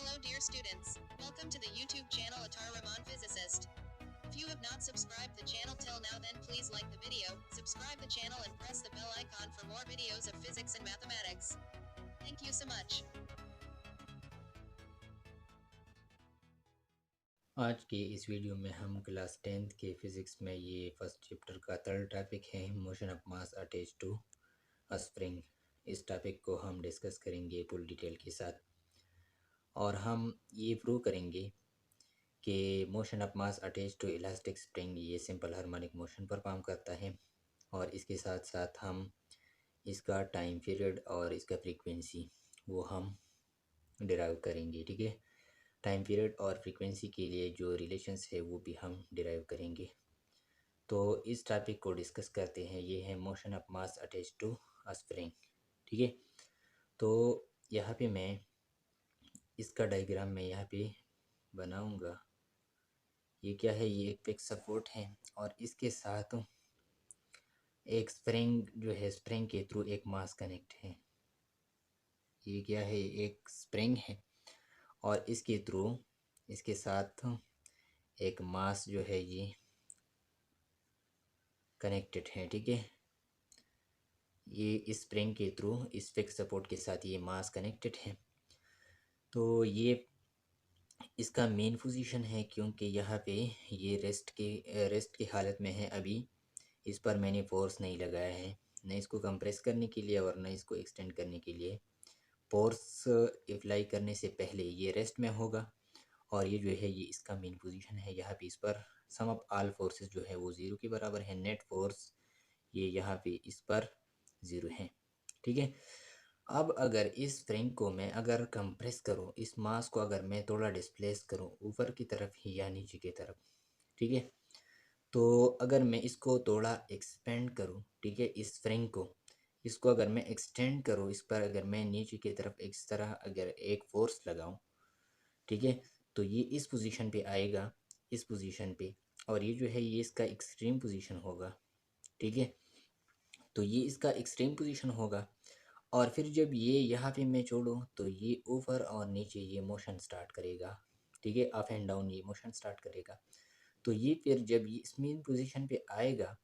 Hello dear students, welcome to the YouTube channel Atar Rahman Physicist. If you have not subscribed the channel till now then please like the video, subscribe the channel and press the bell icon for more videos of physics and mathematics. Thank you so much. आज के इस video में हम class 10th के physics में ये first chapter का third topic है motion of mass attach to a spring. इस टॉपिक को हम डिस्कस करेंगे फुल डिटेल के साथ और हम ये प्रूव करेंगे कि motion of mass attach to elastic spring ये सिंपल हार्मोनिक मोशन पर काम करता है। और इसके साथ साथ हम इसका टाइम पीरियड और इसका फ्रीक्वेंसी वो हम डिराइव करेंगे। ठीक है, टाइम पीरियड और फ्रीक्वेंसी के लिए जो रिलेशंस है वो भी हम डिराइव करेंगे। तो इस टॉपिक को डिस्कस करते हैं। ये है motion of mass attach to a spring. ठीक है, तो यहाँ पे मैं इसका डायग्राम मैं यहाँ पे बनाऊंगा। ये क्या है, ये एक फिक्स सपोर्ट है और इसके साथ एक स्प्रिंग जो है, स्प्रिंग के थ्रू एक मास कनेक्ट है। ये क्या है, एक स्प्रिंग है और इसके थ्रू इसके साथ एक मास जो है ये कनेक्टेड है। ठीक है, ये इस स्प्रिंग के थ्रू इस फिक्स सपोर्ट के साथ ये मास कनेक्टेड है। तो ये इसका मेन पोजीशन है क्योंकि यहाँ पे ये रेस्ट की हालत में है। अभी इस पर मैंने फोर्स नहीं लगाया है, न इसको कंप्रेस करने के लिए और न इसको एक्सटेंड करने के लिए। फोर्स अप्लाई करने से पहले ये रेस्ट में होगा और ये जो है ये इसका मेन पोजीशन है। यहाँ पे इस पर सम ऑफ ऑल फोर्सेस जो है वो ज़ीरो के बराबर है। नेट फोर्स ये यहाँ पे इस पर ज़ीरो है। ठीक है, अब अगर इस स्प्रिंग को मैं अगर कंप्रेस करूँ, इस मास को अगर मैं थोड़ा डिस्प्लेस करूँ ऊपर की तरफ ही या नीचे की तरफ, ठीक है, तो अगर मैं इसको थोड़ा एक्सपेंड करूँ, ठीक है, इस स्प्रिंग को इसको अगर मैं एक्सटेंड करूँ, इस पर अगर मैं नीचे की तरफ इस तरह अगर एक फोर्स लगाऊँ, ठीक है, तो ये इस पोजीशन पे आएगा, इस पोजीशन पे, और ये जो है ये इसका एक्सट्रीम पोजीशन होगा। ठीक है, तो ये इसका एक्सट्रीम पोजीशन होगा और फिर जब ये यहाँ पे मैं छोड़ूँ तो ये ऊपर और नीचे ये मोशन स्टार्ट करेगा। ठीक है, अप एंड डाउन ये मोशन स्टार्ट करेगा। तो ये फिर जब ये इस मेन पोजीशन पे आएगा,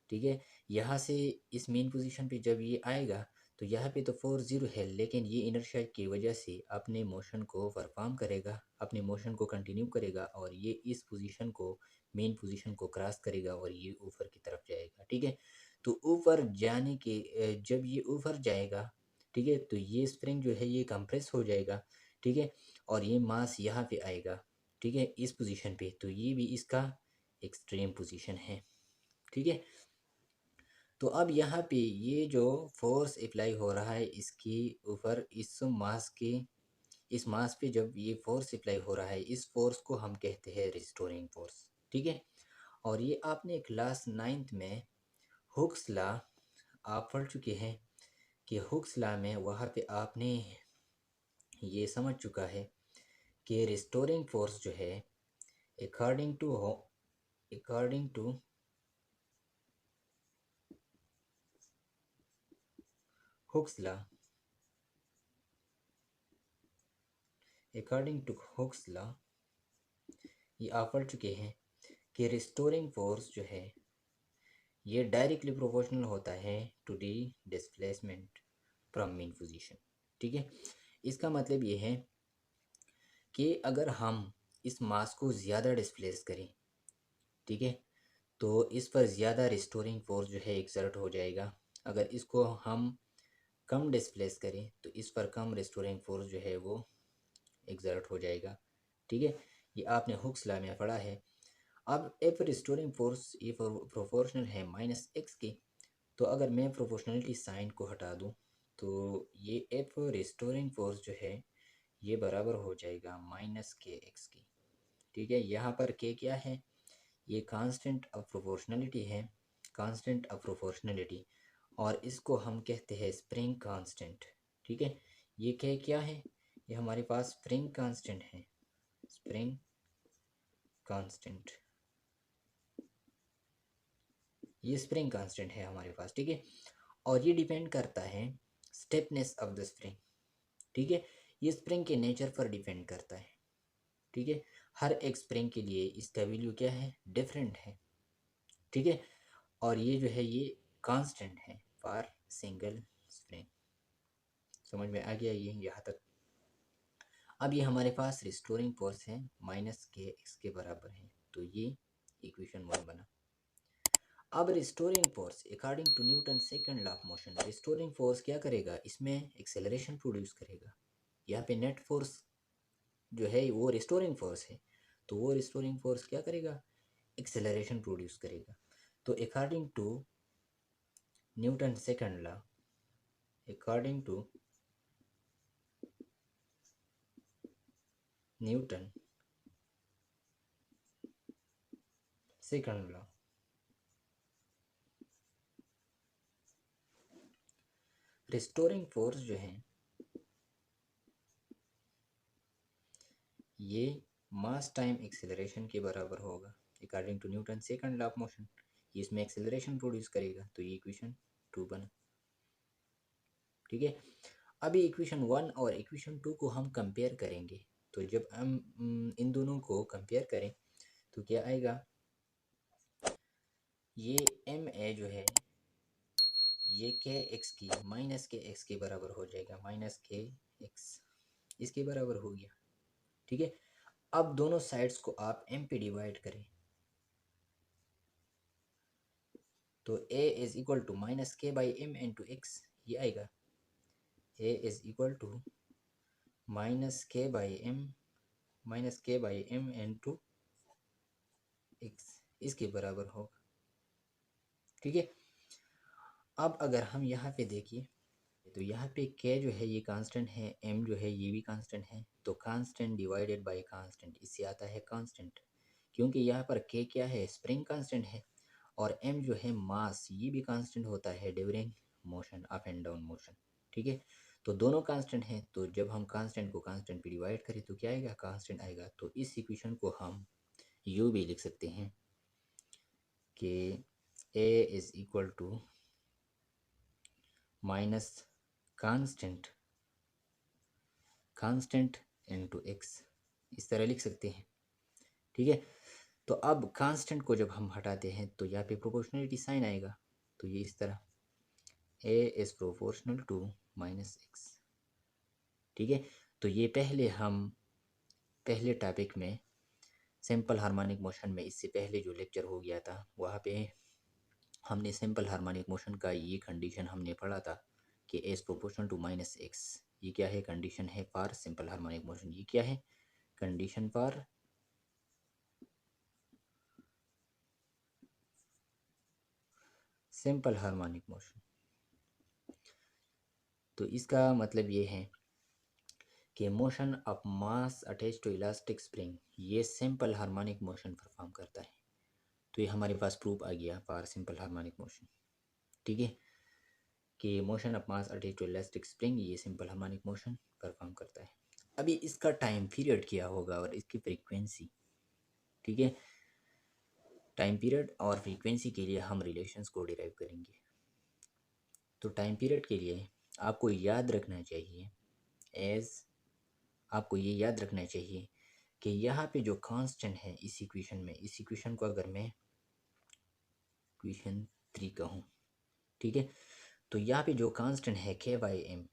ठीक है, यहाँ से इस मेन पोजीशन पे जब ये आएगा तो यहाँ पे तो फोर्स ज़ीरो है, लेकिन ये इनर्शिया की वजह से अपने मोशन को परफॉर्म करेगा, अपने मोशन को कंटिन्यू करेगा और ये इस पोजीशन को, मेन पोजीशन को क्रॉस करेगा और ये ऊपर की तरफ जाएगा। ठीक है, तो ऊपर जाने के जब ये ऊपर जाएगा, ठीक है, तो ये स्प्रिंग जो है ये कंप्रेस हो जाएगा। ठीक है, और ये मास यहाँ पे आएगा, ठीक है, इस पोजीशन पे, तो ये भी इसका एक्सट्रीम पोजीशन है। ठीक है, तो अब यहाँ पे ये जो फोर्स अप्लाई हो रहा है इसके ऊपर, इस मास पे जब ये फोर्स अप्लाई हो रहा है, इस फोर्स को हम कहते हैं रिस्टोरिंग फोर्स। ठीक है, और ये आपने क्लास 9th में हुक्स लॉ आप पढ़ चुके हैं कि हुक्स लॉ में वहाँ पे आपने ये समझ चुका है कि रिस्टोरिंग फोर्स जो है अकॉर्डिंग टू हुक्स लॉ ये आप पढ़ चुके हैं कि रिस्टोरिंग फोर्स जो है ये डायरेक्टली प्रोपोर्शनल होता है to the displacement from mean position. ठीक है, इसका मतलब ये है कि अगर हम इस मास को ज़्यादा डिस्प्लेस करें, ठीक है, तो इस पर ज़्यादा रिस्टोरिंग फोर्स जो है एक्सर्ट हो जाएगा। अगर इसको हम कम डिस्प्लेस करें तो इस पर कम रिस्टोरिंग फोर्स जो है वो एक्सर्ट हो जाएगा। ठीक है, ये आपने हुक्स लॉ में पढ़ा है। अब एफ रिस्टोरिंग फोर्स ये प्रोपोर्शनल है माइनस एक्स की, तो अगर मैं प्रोपोर्शनलिटी साइन को हटा दूं तो ये एफ रिस्टोरिंग फोर्स जो है ये बराबर हो जाएगा माइनस के एक्स की। ठीक है, यहाँ पर के क्या है, ये कांस्टेंट ऑफ प्रोपोर्शनलिटी है, कांस्टेंट ऑफ प्रोपोर्शनलिटी, और इसको हम कहते हैं स्प्रिंग कांस्टेंट। ठीक है, ये के क्या है, ये हमारे पास स्प्रिंग कांस्टेंट है, स्प्रिंग कांस्टेंट, ये स्प्रिंग कांस्टेंट है हमारे पास। ठीक है, और ये डिपेंड करता है स्टेपनेस ऑफ द स्प्रिंग। ठीक है, ये स्प्रिंग के नेचर पर डिपेंड करता है, ठीक है। हर एक स्प्रिंग के लिए इसका वैल्यू क्या है, डिफरेंट है, ठीक है। और ये जो है ये कांस्टेंट है फॉर सिंगल स्प्रिंग। समझ में आ गया ये यहाँ तक। अब ये हमारे पास रिस्टोरिंग फोर्स है माइनस के एक्स के बराबर है, तो ये इक्वेशन 1 बना। अब restoring force according to Newton second law of motion, restoring force क्या करेगा, इसमें एक्सेलरेशन प्रोड्यूस करेगा। यहाँ पे नेट फोर्स जो है वो रिस्टोरिंग फोर्स है, तो वो रिस्टोरिंग फोर्स क्या करेगा, एक्सेलरेशन प्रोड्यूस करेगा। तो according to Newton second law, according to Newton second law, restoring force जो है ये मास टाइम एक्सेलरेशन के बराबर होगा according to Newton second law of motion. ये इसमें एक्सेलरेशन प्रोड्यूस करेगा, तो ये इक्वेशन 2 बना, ठीक है। अभी इक्वेशन 1 और इक्वेशन 2 को हम कंपेयर करेंगे, तो जब हम इन दोनों को कंपेयर करें तो क्या आएगा, ये एम ए जो है ये के एक्स की माइनस के एक्स के बराबर हो जाएगा, माइनस के एक्स इसके बराबर हो गया, ठीक है। अब दोनों साइड्स को आप एम पे डिवाइड करें, तो ए इज इक्वल टू माइनस के बाई एम इंटू एक्स, ये आएगा ए इज इक्वल टू माइनस के बाई एम इंटू एक्स, इसके बराबर होगा, ठीक है। अब अगर हम यहाँ पे देखिए तो यहाँ पे के जो है ये कांस्टेंट है, एम जो है ये भी कांस्टेंट है, तो कांस्टेंट डिवाइडेड बाय कांस्टेंट, इससे आता है कांस्टेंट, क्योंकि यहाँ पर के क्या है, स्प्रिंग कांस्टेंट है, और एम जो है मास, ये भी कांस्टेंट होता है during motion, up and down motion, ठीक है। तो दोनों कांस्टेंट हैं, तो जब हम कांस्टेंट को कांस्टेंट पे डिवाइड करें तो क्या आएगा, कांस्टेंट आएगा। तो इस इक्वेशन को हम यू भी लिख सकते हैं कि A is equal to minus constant into X, इस तरह लिख सकते हैं, ठीक है। तो अब कांस्टेंट को जब हम हटाते हैं तो यहाँ पे प्रोपोर्शनलिटी साइन आएगा, तो ये इस तरह A is proportional to minus X, ठीक है। तो ये पहले टॉपिक में सिंपल हार्मोनिक मोशन में, इससे पहले जो लेक्चर हो गया था वहाँ पे हमने सिंपल हार्मोनिक मोशन का ये कंडीशन हमने पढ़ा था कि as proportional to minus X, ये क्या है, कंडीशन है फॉर सिंपल हार्मोनिक मोशन। ये क्या है, condition for simple harmonic motion. तो इसका मतलब ये है कि motion of mass attach to elastic spring, ये सिंपल हार्मोनिक मोशन परफॉर्म करता है। तो ये हमारे पास प्रूफ आ गया फॉर सिंपल हार्मोनिक मोशन, ठीक है, कि motion of mass attach to elastic spring ये सिंपल हार्मोनिक मोशन परफॉर्म करता है। अभी इसका टाइम पीरियड क्या होगा और इसकी फ्रीक्वेंसी, ठीक है। टाइम पीरियड और फ्रीक्वेंसी के लिए हम रिलेशंस को डिराइव करेंगे। तो टाइम पीरियड के लिए आपको याद रखना चाहिए, एज आपको ये याद रखना चाहिए कि यहाँ पे जो कांस्टेंट है इस इक्वेशन में, इस इक्वेशन को अगर मैं इक्वेशन 3 कहूँ, ठीक है, तो यहाँ पे जो कांस्टेंट है के बाई एम,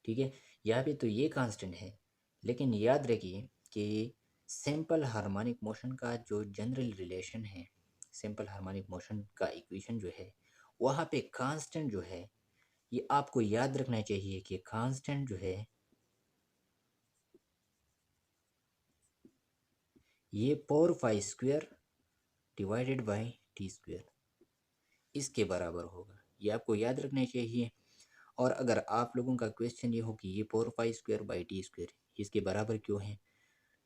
ठीक है, यहाँ पे तो ये कांस्टेंट है, लेकिन याद रखिए कि सिंपल हार्मोनिक मोशन का जो जनरल रिलेशन है, सिंपल हार्मोनिक मोशन का इक्वेशन जो है वहाँ पे कांस्टेंट जो है, ये आपको याद रखना चाहिए कि कांस्टेंट जो है ये power 5 square divided by T square, इसके बराबर होगा, ये आपको याद रखना चाहिए। और अगर आप लोगों का क्वेश्चन ये हो कि ये power 5 square by T square इसके बराबर क्यों है,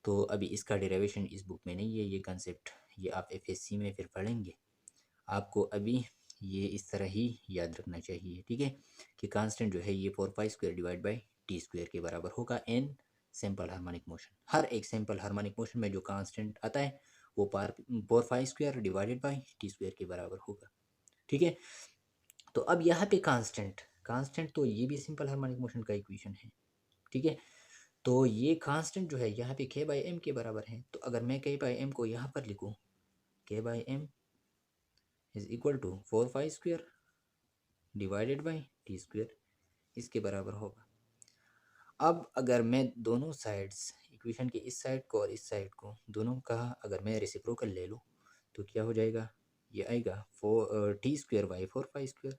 तो अभी इसका डेरिवेशन इस बुक में नहीं है, ये कंसेप्ट ये आप एफएससी में फिर पढ़ेंगे। आपको अभी ये इस तरह ही याद रखना चाहिए, ठीक है, कि कांस्टेंट जो है ये 4 pi square divide by T square के बराबर होगा इन सिंपल हार्मोनिक मोशन। हर एक सिंपल हार्मोनिक मोशन में जो कांस्टेंट आता है वो 4 pi square divided by T square के बराबर होगा, ठीक है। तो अब यहाँ पे कांस्टेंट तो ये भी सिंपल हार्मोनिक मोशन का इक्वेशन है, ठीक है। तो ये कांस्टेंट जो है यहाँ पे k बाई एम के बराबर है। तो अगर मैं k बाई एम को यहाँ पर लिखूँ, k by M is equal to 4 pi square divided by T square, इसके बराबर होगा। अब अगर मैं दोनों साइड्स, इक्वेशन के इस साइड को और इस साइड को, दोनों का अगर मैं रेसिप्रोकल ले लूँ तो क्या हो जाएगा, ये आएगा T square by 4 pi square,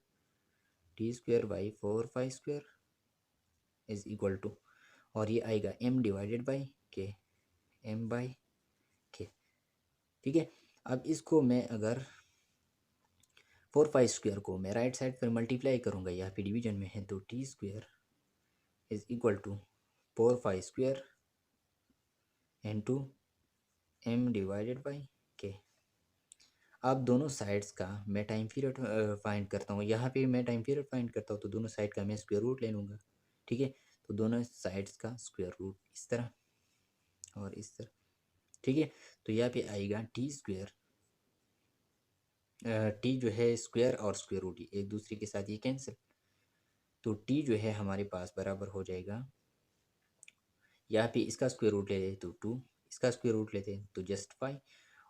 T square by 4 pi square is equal to, और ये आएगा m divided by K, m by K. ठीक है। अब इसको मैं अगर 4 पाई स्क्वायर को मैं राइट साइड पर मल्टीप्लाई करूँगा, यहाँ पे डिवीजन में है, तो T square is equal to 4 pi square into m divided by K. अब दोनों साइड्स का मैं टाइम पीरियड फाइंड करता हूँ, यहाँ पे मैं टाइम पीरियड फाइंड करता हूँ, तो दोनों साइड का मैं स्क्वायर रूट ले लूँगा। ठीक है। तो दोनों साइड्स का स्क्वायर रूट इस तरह और इस तरह। ठीक है। तो यहाँ पे आएगा टी स्क्वायर, टी जो है स्क्वायर और स्क्वायर रूट एक दूसरे के साथ ये कैंसिल, तो टी जो है हमारे पास बराबर हो जाएगा, यहाँ पे इसका स्क्वायर रूट ले तो 2, इसका स्क्वायर रूट लेते हैं तो जस्ट 5,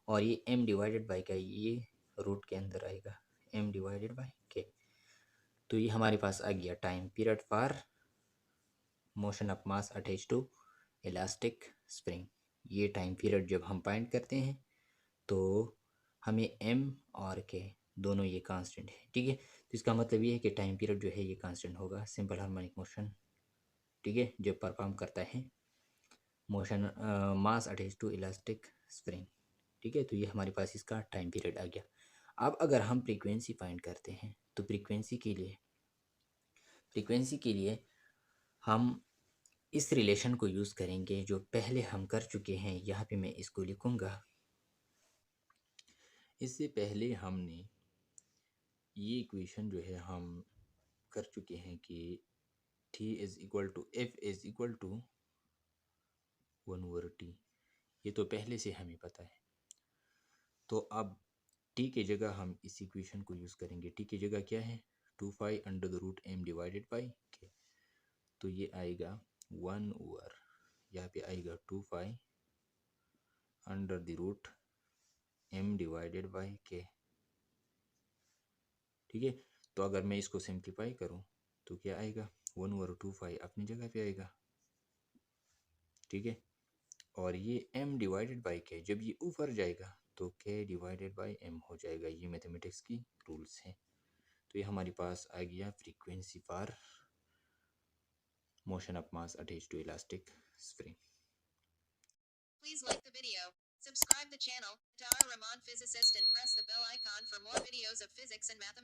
और ये m डिवाइडेड बाई का ये रूट के अंदर आएगा m डिवाइडेड बाई के। तो ये हमारे पास आ गया time period for motion of mass attach to elastic spring. ये टाइम पीरियड जब हम फाइंड करते हैं तो हमें m और k दोनों ये कांस्टेंट है। ठीक है। तो इसका मतलब ये है कि टाइम पीरियड जो है ये कांस्टेंट होगा सिंपल हार्मोनिक मोशन, ठीक है, जब परफॉर्म करता है motion mass attach to elastic spring. ठीक है। तो ये हमारे पास इसका टाइम पीरियड आ गया। अब अगर हम फ्रीक्वेंसी फाइंड करते हैं तो फ्रीक्वेंसी के लिए हम इस रिलेशन को यूज़ करेंगे जो पहले हम कर चुके हैं। यहाँ पे मैं इसको लिखूँगा। इससे पहले हमने ये इक्वेशन जो है हम कर चुके हैं कि T is equal to F is equal to 1/T, ये तो पहले से हमें पता है। तो अब T की जगह हम इस इक्वेशन को यूज़ करेंगे। T की जगह क्या है, 2 pi under the root m divided by K. तो ये आएगा 1 ओवर, यहाँ पे आएगा 2 pi under the root m divided by K. ठीक है। तो अगर मैं इसको सिंप्लीफाई करूँ तो क्या आएगा, 1 ओवर 2 पाई अपनी जगह पे आएगा। ठीक है। और ये m डिवाइडेड बाई के जब ये ऊपर जाएगा तो k डिवाइडेड बाई m हो जाएगा। ये मैथमेटिक्स की रूल्स हैं। तो ये हमारे पास आ गया frequency for motion of mass attach to elastic spring. Please like the video, subscribe the channel, Tara Rahman Physicist, and press the bell icon for more videos of physics and mathematics.